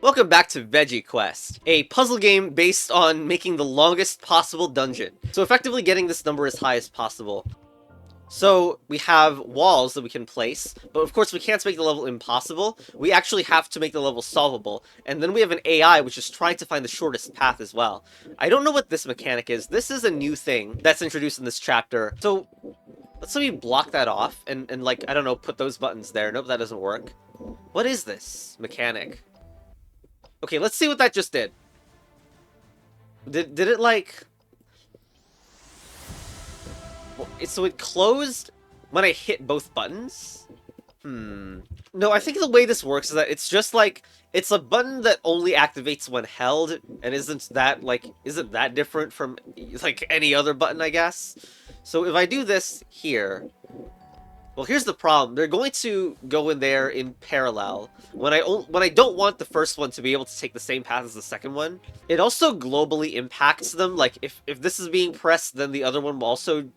Welcome back to Veggie Quest, a puzzle game based on making the longest possible dungeon. So effectively getting this number as high as possible. So we have walls that we can place, but of course we can't make the level impossible. We actually have to make the level solvable. And then we have an AI which is trying to find the shortest path as well. I don't know what this mechanic is. This is a new thing that's introduced in this chapter. So let's let me block that off and like, I don't know, put those buttons there. Nope, that doesn't work. What is this mechanic? Okay, let's see what that just did. Did it like... So it closed when I hit both buttons? No, I think the way this works is that it's just like... It's a button that only activates when held, and isn't that different from, like, any other button, I guess? So if I do this here... Well, here's the problem. They're going to go in there in parallel. When I don't want the first one to be able to take the same path as the second one. It also globally impacts them. Like, if this is being pressed, then the other one will also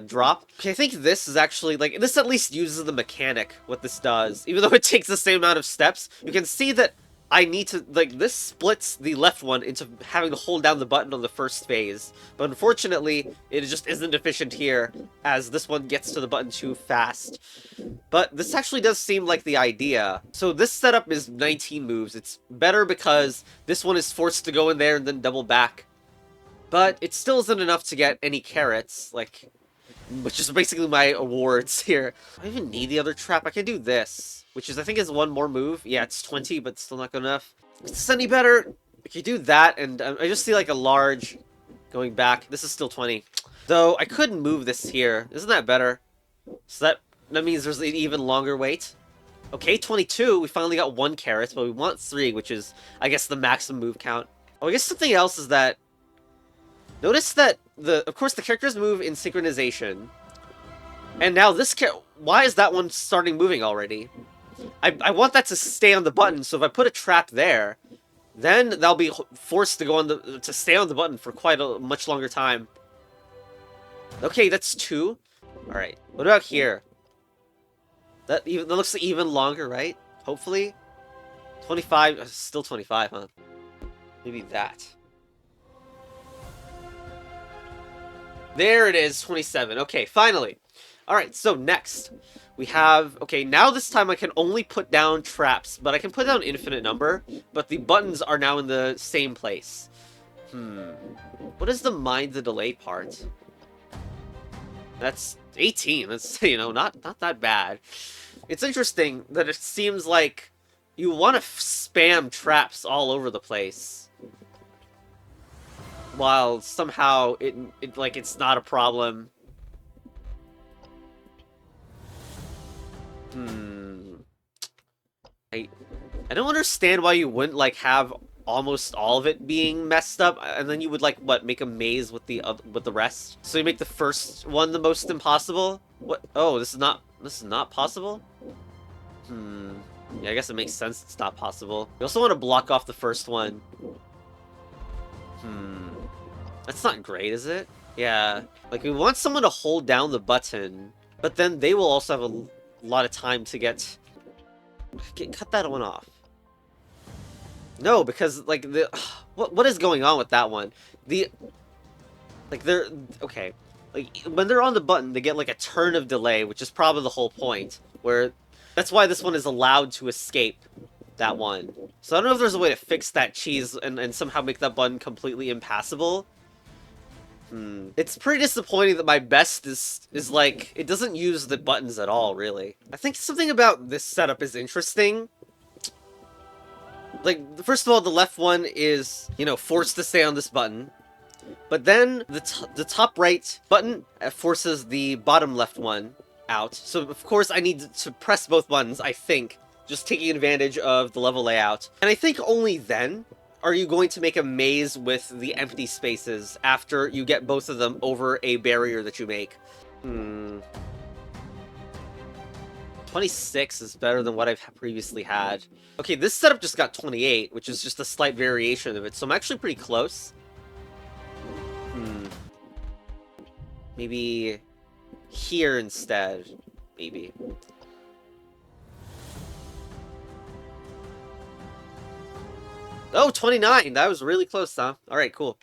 drop. Okay, I think this is actually, like, this at least uses the mechanic, what this does. Even though it takes the same amount of steps, you can see that I need to, like, this splits the left one into having to hold down the button on the first phase. But unfortunately, it just isn't efficient here, as this one gets to the button too fast. But this actually does seem like the idea. So this setup is 19 moves. It's better because this one is forced to go in there and then double back. But it still isn't enough to get any carrots, like, which is basically my awards here. Do I even need the other trap? I can do this, which is, I think, is one more move. Yeah, it's 20, but still not good enough. Is this any better? If you do that, and I just see, like, a large going back. This is still 20. Though, I could move this here. Isn't that better? So that means there's an even longer wait. Okay, 22. We finally got 1 carrot, but we want 3, which is, I guess, the maximum move count. Oh, I guess something else is that... Notice that, of course, the characters move in synchronization. And now this why is that one starting moving already? I want that to stay on the button, so if I put a trap there, then they'll be forced to go on to stay on the button for quite a much longer time. Okay, that's 2. Alright, what about here? That looks even longer, right? Hopefully? 25, still 25, huh? Maybe that. There it is, 27. Okay, finally. Alright, so next, we have... Okay, now this time I can only put down traps, but I can put down infinite number, but the buttons are now in the same place. What is the mind the delay part? That's 18. That's, you know, not that bad. It's interesting that it seems like you want to spam traps all over the place, while somehow it's not a problem. I don't understand why you wouldn't, like, have almost all of it being messed up, and then you would, like, what, make a maze with the rest? So you make the first one the most impossible? What? Oh, this is not possible? Yeah, I guess it makes sense it's not possible. You also want to block off the first one. That's not great, is it? Yeah. Like, we want someone to hold down the button, but then they will also have a lot of time to cut that one off. No, because, like, what is going on with that one? Okay. Like, when they're on the button, they get, like, a turn of delay, which is probably the whole point, where... That's why this one is allowed to escape that one. So I don't know if there's a way to fix that cheese and somehow make that button completely impassable. It's pretty disappointing that my best is like, it doesn't use the buttons at all, really. I think something about this setup is interesting. Like, first of all, the left one is, you know, forced to stay on this button. But then the top right button forces the bottom left one out. So, of course, I need to press both buttons, I think, just taking advantage of the level layout. And I think only then are you going to make a maze with the empty spaces after you get both of them over a barrier that you make. 26 is better than what I've previously had. Okay, this setup just got 28, which is just a slight variation of it, so I'm actually pretty close. Maybe here instead. Maybe. Oh, 29! That was really close, huh? Alright, cool.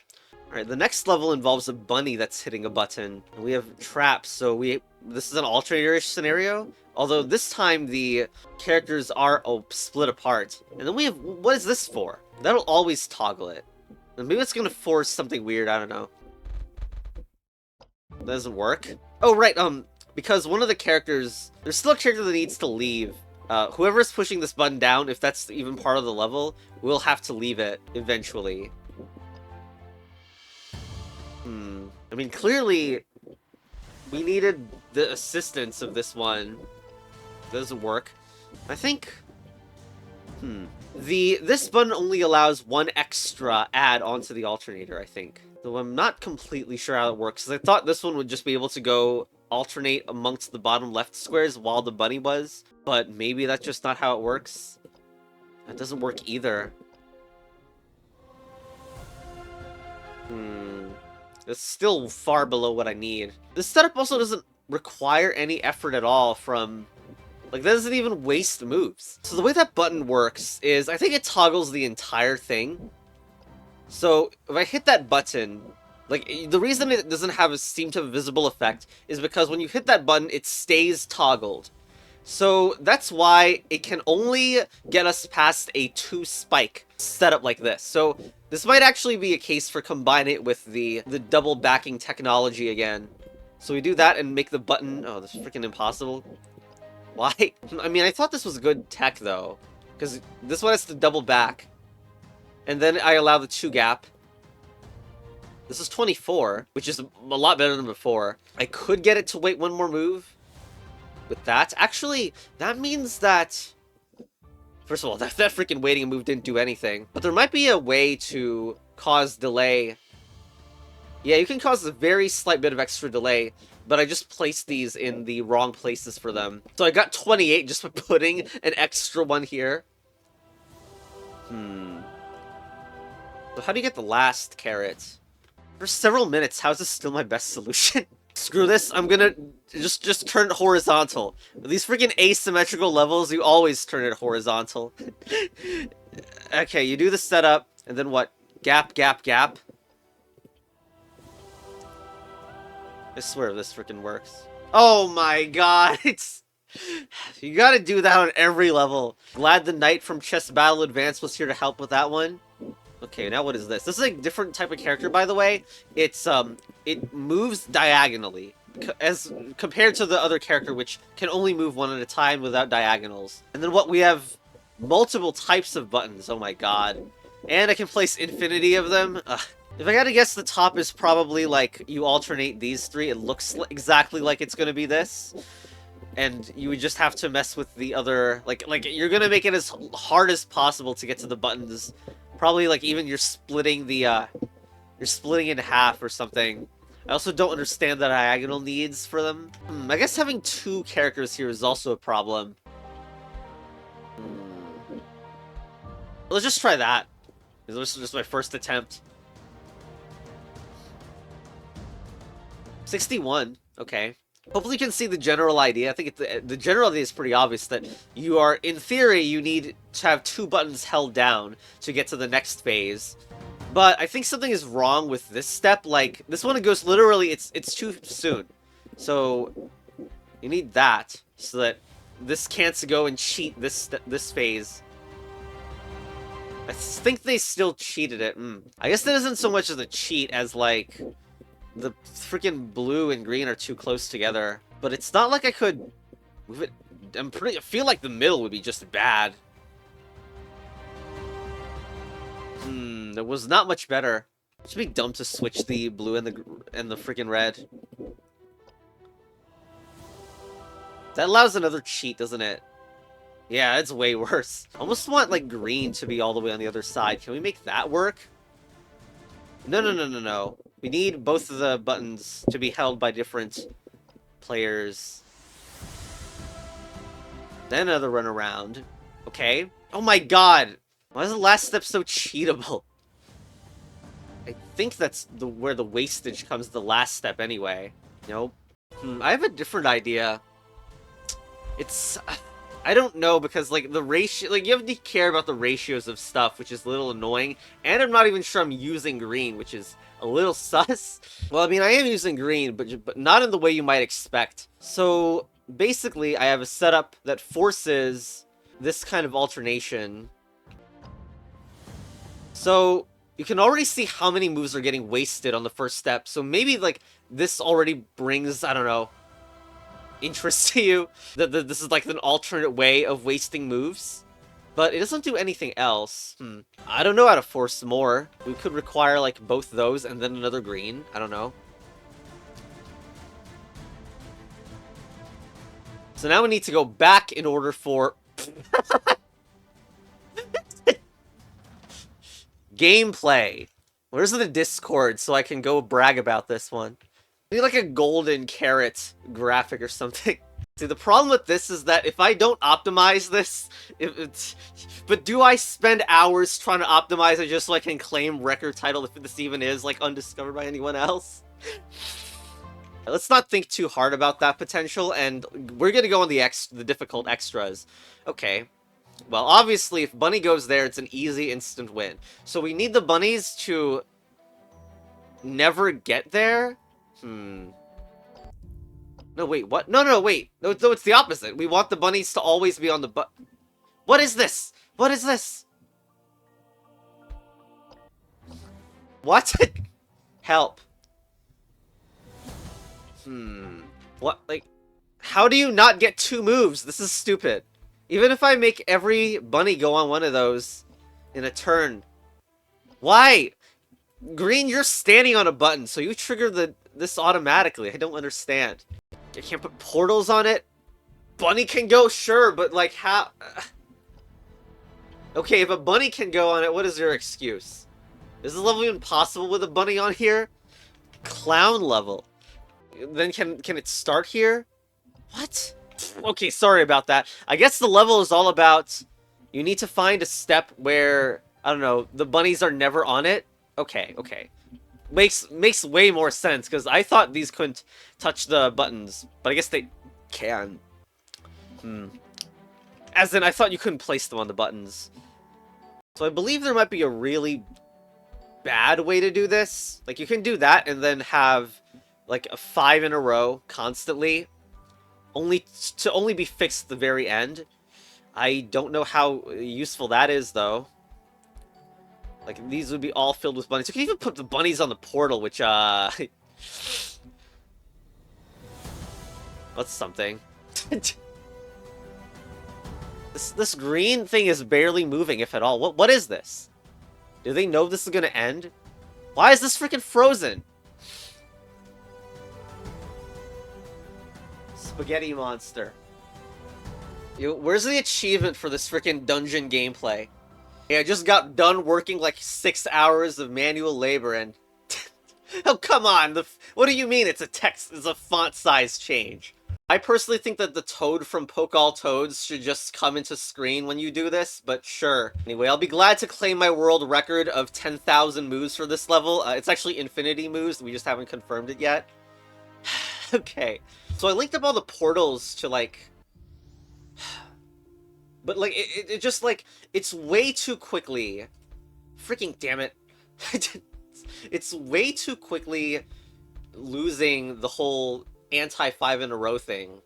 Alright, the next level involves a bunny that's hitting a button. And we have traps, so this is an alternator-ish scenario. Although this time the characters are split apart. And then we have, what is this for? That'll always toggle it. And maybe it's gonna force something weird, I don't know. That doesn't work. Oh, right, because one of the characters, there's still a character that needs to leave. Whoever's pushing this button down, if that's even part of the level, will have to leave it eventually. I mean, clearly, we needed the assistance of this one. Doesn't work. I think... This button only allows one extra add onto the alternator, I think. Though I'm not completely sure how it works, because I thought this one would just be able to go alternate amongst the bottom left squares while the bunny was. But maybe that's just not how it works. That doesn't work either. It's still far below what I need. This setup also doesn't require any effort at all from... Like, that doesn't even waste moves. So the way that button works is, I think it toggles the entire thing. So, if I hit that button, like, the reason it doesn't seem to have a visible effect is because when you hit that button, it stays toggled. So, that's why it can only get us past a 2-spike setup like this. So, this might actually be a case for combining it with the double backing technology again. So we do that and make the button... Oh, this is freaking impossible. Why? I mean, I thought this was good tech, though. Because this one has to double back. And then I allow the 2 gap. This is 24, which is a lot better than before. I could get it to wait one more move with that. Actually, that means that... First of all, that freaking waiting move didn't do anything. But there might be a way to cause delay. Yeah, you can cause a very slight bit of extra delay, but I just placed these in the wrong places for them. So I got 28 just by putting an extra one here. So how do you get the last carrot? For several minutes, how is this still my best solution? Screw this, I'm gonna just turn it horizontal. These freaking asymmetrical levels, you always turn it horizontal. Okay, you do the setup, and then what? Gap, gap, gap. I swear this freaking works. Oh my god, it's... You gotta do that on every level. Glad the knight from Chess Battle Advance was here to help with that one. Okay, now what is this? This is a different type of character, by the way. It's, it moves diagonally, as compared to the other character, which can only move one at a time without diagonals. And then what we have, multiple types of buttons, oh my god. And I can place infinity of them. Ugh. If I gotta guess, the top is probably, like, you alternate these 3, it looks exactly like it's gonna be this. And you would just have to mess with the other, like, you're gonna make it as hard as possible to get to the buttons. Probably, like, even you're splitting the, you're splitting in half or something. I also don't understand the diagonal needs for them. I guess having 2 characters here is also a problem. Let's just try that. This is just my first attempt. 61. Okay. Hopefully you can see the general idea. I think the general idea is pretty obvious that you are, in theory, you need to have 2 buttons held down to get to the next phase. But I think something is wrong with this step. Like, this one goes literally, it's too soon. So, you need that so that this can't go and cheat this phase. I think they still cheated it. I guess that isn't so much as a cheat as, like... The freaking blue and green are too close together. But it's not like I could move it. I feel like the middle would be just bad. That was not much better. It should be dumb to switch the blue and the freaking red. That allows another cheat, doesn't it? Yeah, it's way worse. I almost want, like, green to be all the way on the other side. Can we make that work? No, no, no, no, no. We need both of the buttons to be held by different players. Then another run around. Okay. Oh my god! Why is the last step so cheatable? I think that's where the wastage comes, the last step anyway. Nope. I have a different idea. It's... I don't know, because, like, the ratio... Like, you have to care about the ratios of stuff, which is a little annoying. And I'm not even sure I'm using green, which is a little sus. Well, I mean, I am using green, but not in the way you might expect. So, basically, I have a setup that forces this kind of alternation. So, you can already see how many moves are getting wasted on the first step. So maybe, like, this already brings, I don't know, interest to you. That this is like an alternate way of wasting moves. But it doesn't do anything else. I don't know how to force more. We could require, like, both those and then another green. I don't know. So now we need to go back in order for... Gameplay. Where's the Discord so I can go brag about this one? I need like a golden carrot graphic or something. See, the problem with this is that if I don't optimize this, but do I spend hours trying to optimize it just so I can claim record title if this even is, like, undiscovered by anyone else? Let's not think too hard about that potential, and we're gonna go on the difficult extras. Okay. Well, obviously, if Bunny goes there, it's an easy instant win. So we need the bunnies to never get there? No, wait, what? No, wait. No, it's the opposite. We want the bunnies to always be on the What is this? What is this? What? Help. What? Like, how do you not get 2 moves? This is stupid. Even if I make every bunny go on one of those in a turn. Why? Green, you're standing on a button, so you trigger this automatically. I don't understand. I can't put portals on it? Bunny can go, sure, but, like, how... Okay, if a bunny can go on it, what is your excuse? Is this level even possible with a bunny on here? Clown level. Then can it start here? What? Okay, sorry about that. I guess the level is all about... You need to find a step where, I don't know, the bunnies are never on it? Okay, okay. Makes way more sense, because I thought these couldn't touch the buttons, but I guess they can. As in, I thought you couldn't place them on the buttons. So I believe there might be a really bad way to do this. Like, you can do that and then have, like, a 5 in a row constantly, only be fixed at the very end. I don't know how useful that is, though. Like, these would be all filled with bunnies. You can even put the bunnies on the portal, which, That's something. This green thing is barely moving, if at all. What is this? Do they know this is gonna end? Why is this freaking frozen? Spaghetti monster. Where's the achievement for this freaking dungeon gameplay? Yeah, I just got done working like 6 hours of manual labor and... Oh, come on! What do you mean it's a font size change? I personally think that the toad from Poke All Toads should just come into screen when you do this, but sure. Anyway, I'll be glad to claim my world record of 10,000 moves for this level. It's actually infinity moves, we just haven't confirmed it yet. Okay. So I linked up all the portals to, like... But, like, it just, like, it's way too quickly... Freaking damn it. It's way too quickly losing the whole anti-5 in a row thing.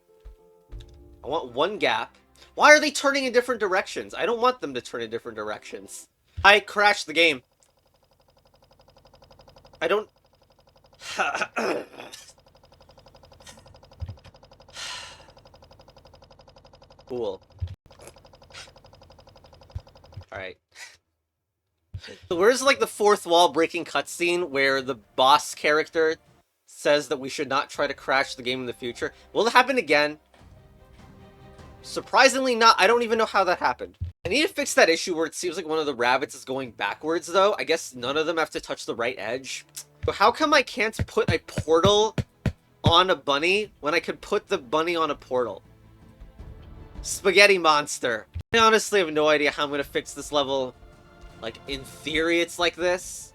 I want one gap. Why are they turning in different directions? I don't want them to turn in different directions. I crashed the game. I don't... Cool. Alright. So where's, like, the fourth wall breaking cutscene where the boss character says that we should not try to crash the game in the future? Will it happen again? Surprisingly not. I don't even know how that happened. I need to fix that issue where it seems like one of the rabbits is going backwards, though. I guess none of them have to touch the right edge. But how come I can't put a portal on a bunny when I could put the bunny on a portal? Spaghetti monster. I honestly have no idea how I'm gonna fix this level. Like, in theory, it's like this.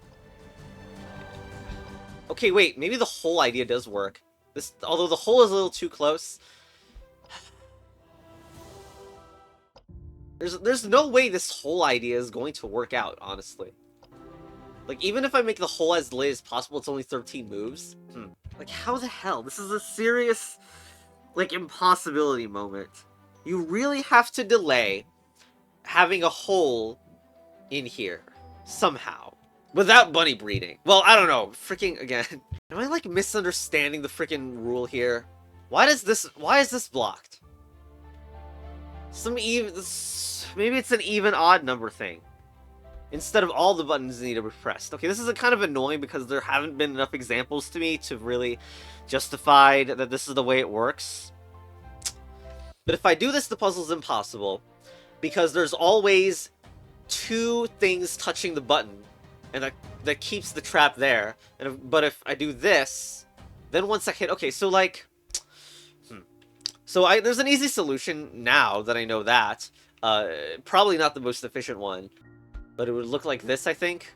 Okay, wait, maybe the whole idea does work. Although the hole is a little too close. There's no way this whole idea is going to work out, honestly. Like, even if I make the hole as late as possible, it's only 13 moves. Like, how the hell? This is a serious, like, impossibility moment. You really have to delay having a hole in here. Somehow. Without bunny breeding. Well, I don't know. Freaking, again. Am I, like, misunderstanding the freaking rule here? Why is this blocked? Maybe it's an even-odd number thing. Instead of all the buttons need to be pressed. Okay, this is kind of annoying because there haven't been enough examples to me to really justify that this is the way it works. But if I do this, the puzzle's impossible. Because there's always 2 things touching the button. And that keeps the trap there. But if I do this, then once I hit... Okay, so like... So there's an easy solution now that I know that. Probably not the most efficient one. But it would look like this, I think.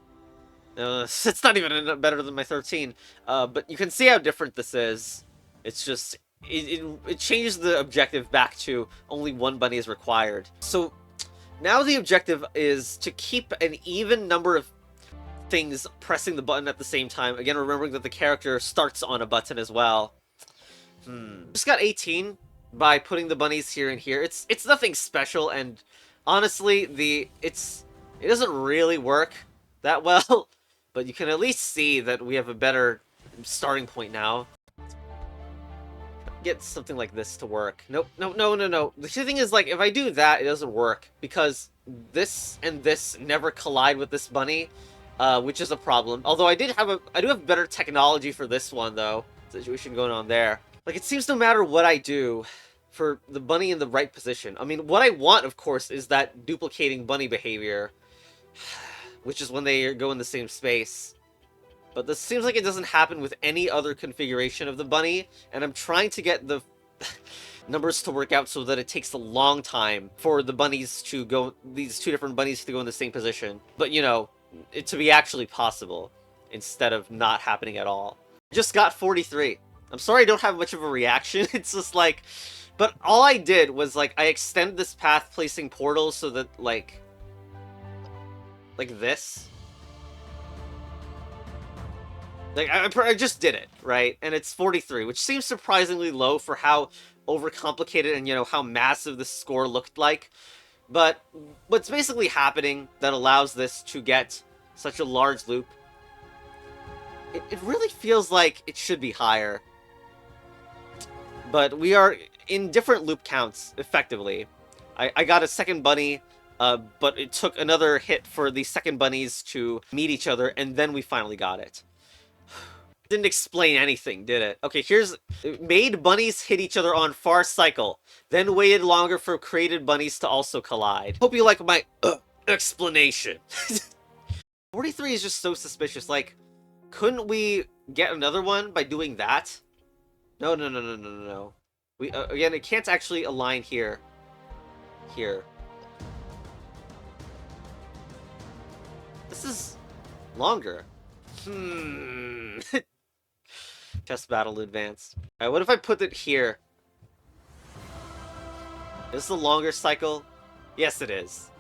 It's not even better than my 13. But you can see how different this is. It's just... It changes the objective back to only 1 bunny is required. So now the objective is to keep an even number of things pressing the button at the same time. Again, remembering that the character starts on a button as well. Just got 18 by putting the bunnies here and here. It's nothing special, and honestly, it doesn't really work that well, but you can at least see that we have a better starting point now. Get something like this to work. Nope, no. The thing is, like, if I do that, it doesn't work, because this and this never collide with this bunny, which is a problem. Although I do have better technology for this one, though. Situation going on there. Like, it seems no matter what I do for the bunny in the right position. I mean, what I want, of course, is that duplicating bunny behavior, which is when they go in the same space. But this seems like it doesn't happen with any other configuration of the bunny, and I'm trying to get the numbers to work out so that it takes a long time for the bunnies to go, these 2 different bunnies to go in the same position. But, you know, it to be actually possible, instead of not happening at all. Just got 43. I'm sorry I don't have much of a reaction. It's just like... But all I did was, like, I extended this path placing portals so that, like this. Like, I just did it, right? And it's 43, which seems surprisingly low for how overcomplicated and, you know, how massive this score looked like. But what's basically happening that allows this to get such a large loop, it really feels like it should be higher. But we are in different loop counts, effectively. I got a second bunny, but it took another hit for the second bunnies to meet each other, and then we finally got it. Didn't explain anything, did it? Okay, it made bunnies hit each other on far cycle, then waited longer for created bunnies to also collide. Hope you like my explanation. 43 is just so suspicious. Like, couldn't we get another one by doing that? No. We again, it can't actually align here. Here. This is longer. Chess battle advance. Alright, what if I put it here? Is this a longer cycle? Yes, it is.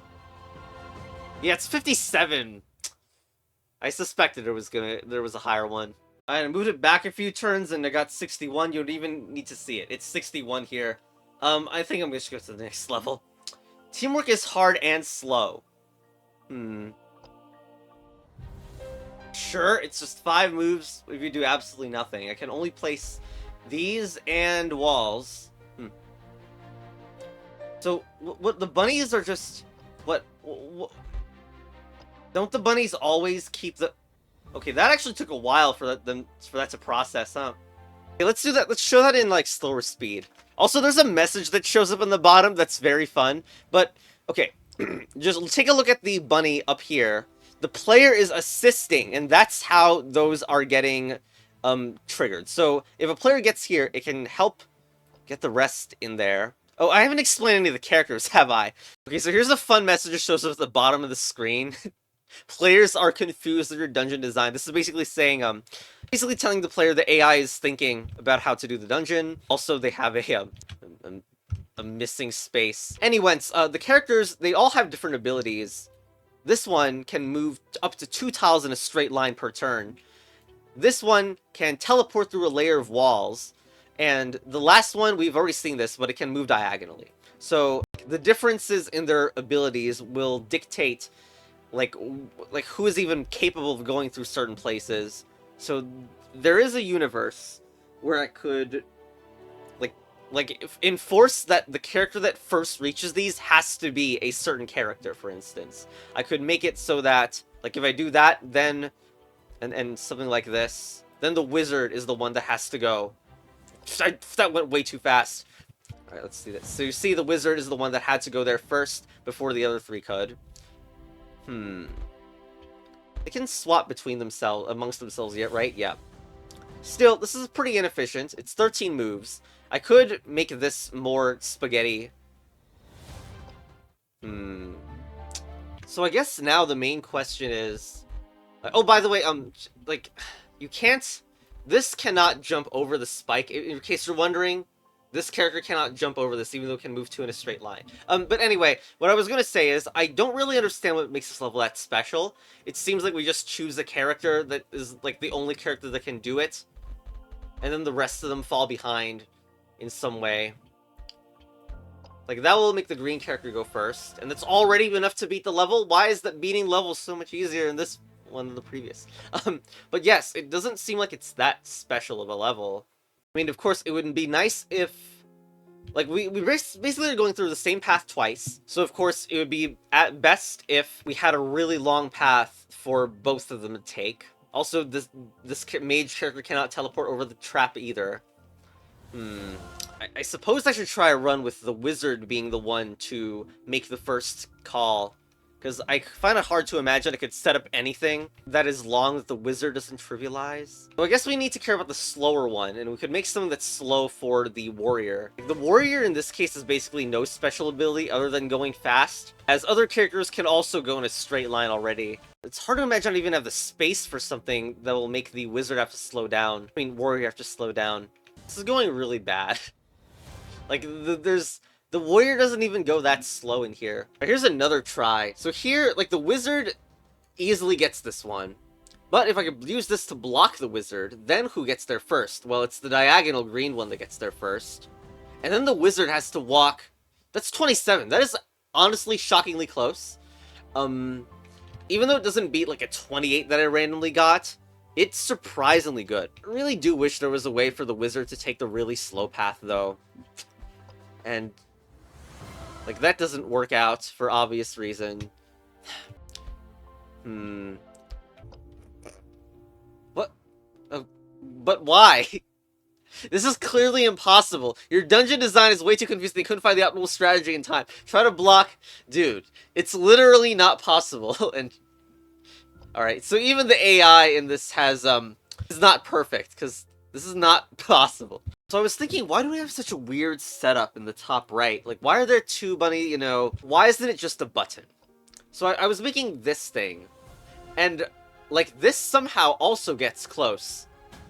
Yeah, it's 57. I suspected there was a higher one. I moved it back a few turns and I got 61. You don't even need to see it. It's 61 here. I think I'm gonna just go to the next level. Teamwork is hard and slow. Sure, it's just 5 moves if you do absolutely nothing. I can only place these and walls. So, what the bunnies are just... What? Don't the bunnies always keep the... Okay, that actually took a while for that to process, huh? Okay, let's do that. Let's show that in, like, slower speed. Also, there's a message that shows up on the bottom that's very fun. But, okay, just take a look at the bunny up here. The player is assisting, and that's how those are getting triggered. So, if a player gets here, it can help get the rest in there. Oh, I haven't explained any of the characters, have I? Okay, so here's a fun message that shows up at the bottom of the screen. Players are confused with your dungeon design. This is basically saying, basically telling the player the AI is thinking about how to do the dungeon. Also, they have a a missing space. Anyways, the characters, they all have different abilities. This one can move up to 2 tiles in a straight line per turn. This one can teleport through a layer of walls. And the last one, we've already seen this, but it can move diagonally. So the differences in their abilities will dictate like who is even capable of going through certain places. So there is a universe where I could enforce that the character that first reaches these has to be a certain character, for instance. I could make it so that, like, if I do that, then and something like this, then the wizard is the one that has to go. That went way too fast. Alright, let's see this. So you see the wizard is the one that had to go there first before the other three could. They can swap between themselves, amongst themselves yet, right? Yeah. Still, this is pretty inefficient. It's 13 moves. I could make this more spaghetti. So I guess now the main question is... Oh, by the way, like, you can't... This cannot jump over the spike. In case you're wondering, this character cannot jump over this, even though it can move 2 in a straight line. But anyway, what I was going to say is, I don't really understand what makes this level that special. It seems like we just choose a character that is, like, the only character that can do it. And then the rest of them fall behind in some way. Like, that will make the green character go first. And it's already enough to beat the level? Why is that beating level so much easier in this one than the previous? But yes, it doesn't seem like it's that special of a level. I mean, of course, it would be nice if... Like, we basically are going through the same path twice. So, of course, it would be, at best, if we had a really long path for both of them to take. Also, this mage character cannot teleport over the trap either. I suppose I should try a run with the wizard being the one to make the first call. Because I find it hard to imagine I could set up anything that is long that the wizard doesn't trivialize. So I guess we need to care about the slower one, and we could make something that's slow for the warrior. The warrior in this case is basically no special ability other than going fast, as other characters can also go in a straight line already. It's hard to imagine I don't even have the space for something that will make the wizard have to slow down. I mean, warrior have to slow down. This is going really bad. Like, the warrior doesn't even go that slow in here. Right, here's another try. So here, like, the wizard easily gets this one. But if I could use this to block the wizard, then who gets there first? Well, it's the diagonal green one that gets there first. And then the wizard has to walk... That's 27. That is honestly shockingly close. Even though it doesn't beat, like, a 28 that I randomly got, it's surprisingly good. I really do wish there was a way for the wizard to take the really slow path, though. And... like, that doesn't work out for obvious reason. What? But why? This is clearly impossible. Your dungeon design is way too confusing. They couldn't find the optimal strategy in time. Try to block... Dude, it's literally not possible. And... Alright, so even the AI in this has, is not perfect, because this is not possible. So I was thinking, why do we have such a weird setup in the top right? Like, why are there two bunny, you know, why isn't it just a button? So I was making this thing, and, like, this somehow also gets close,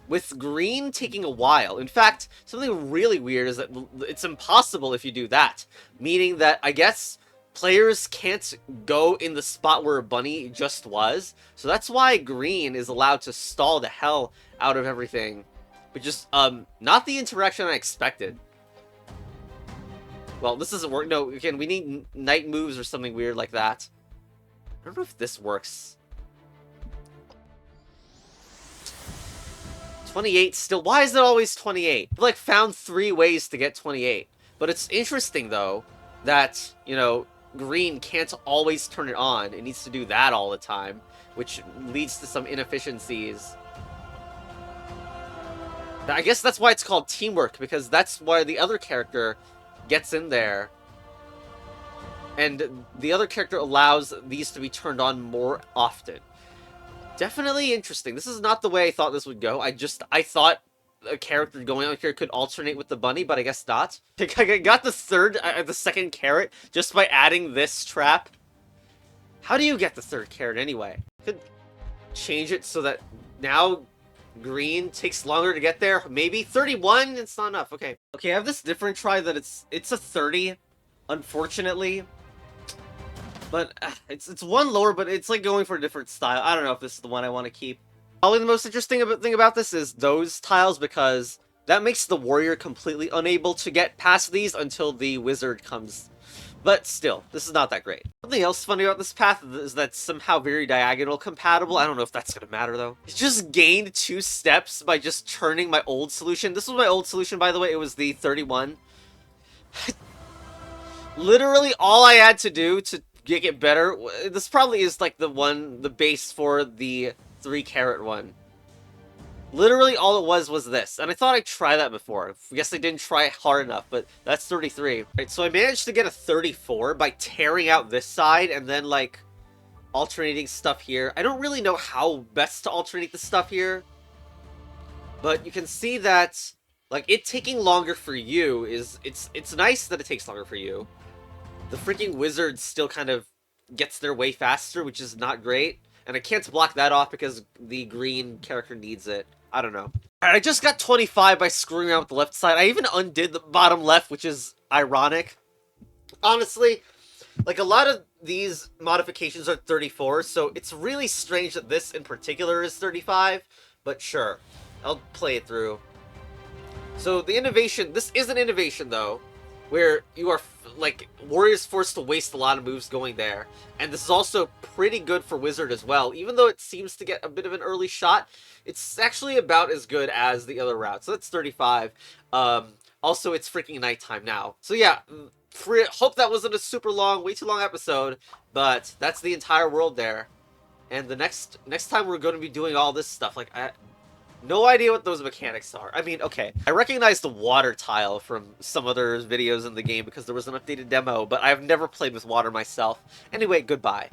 with green taking a while. In fact, something really weird is that it's impossible if you do that, meaning that, I guess, players can't go in the spot where a bunny just was, so that's why green is allowed to stall the hell out of everything. But just, not the interaction I expected. Well, this doesn't work. No, again, we need night moves or something weird like that. I don't know if this works. 28 still. Why is it always 28? I've, like, found 3 ways to get 28. But it's interesting, though, that, you know, green can't always turn it on. It needs to do that all the time, which leads to some inefficiencies. I guess that's why it's called teamwork, because that's why the other character gets in there. And the other character allows these to be turned on more often. Definitely interesting. This is not the way I thought this would go. I thought a character going out here could alternate with the bunny, but I guess not. I got the second carrot just by adding this trap. How do you get the third carrot anyway? Could change it so that now Green takes longer to get there. Maybe 31. It's not enough. Okay. Okay, I have this different try that it's a 30, unfortunately. But it's one lower, but it's like going for a different style. I don't know if this is the one I want to keep. Probably the most interesting thing about this is those tiles, because that makes the warrior completely unable to get past these until the wizard comes. But still, this is not that great. Something else funny about this path is that it's somehow very diagonal compatible. I don't know if that's gonna matter though. It just gained 2 steps by just turning my old solution. This was my old solution, by the way. It was the 31. Literally all I had to do to get it better, this probably is like the base for the 3-carat one. Literally all it was this, and I thought I'd try that before. I guess I didn't try hard enough, but that's 33. Right, so I managed to get a 34 by tearing out this side and then, like, alternating stuff here. I don't really know how best to alternate the stuff here, but you can see that, like, it taking longer for you is, it's nice that it takes longer for you. The freaking wizard still kind of gets their way faster, which is not great. And I can't block that off because the green character needs it. I don't know. Alright, I just got 25 by screwing around with the left side. I even undid the bottom left, which is ironic. Honestly, like, a lot of these modifications are 34, so it's really strange that this in particular is 35. But sure, I'll play it through. So the innovation, this is an innovation though, where you are, like, warrior's forced to waste a lot of moves going there. And this is also pretty good for wizard as well. Even though it seems to get a bit of an early shot, it's actually about as good as the other route. So that's 35. Also, it's freaking nighttime now. So yeah, hope that wasn't a super long, way too long episode, but that's the entire world there. And the next time we're going to be doing all this stuff, like, no idea what those mechanics are. I mean, okay, I recognize the water tile from some other videos in the game because there was an updated demo, but I've never played with water myself. Anyway, goodbye.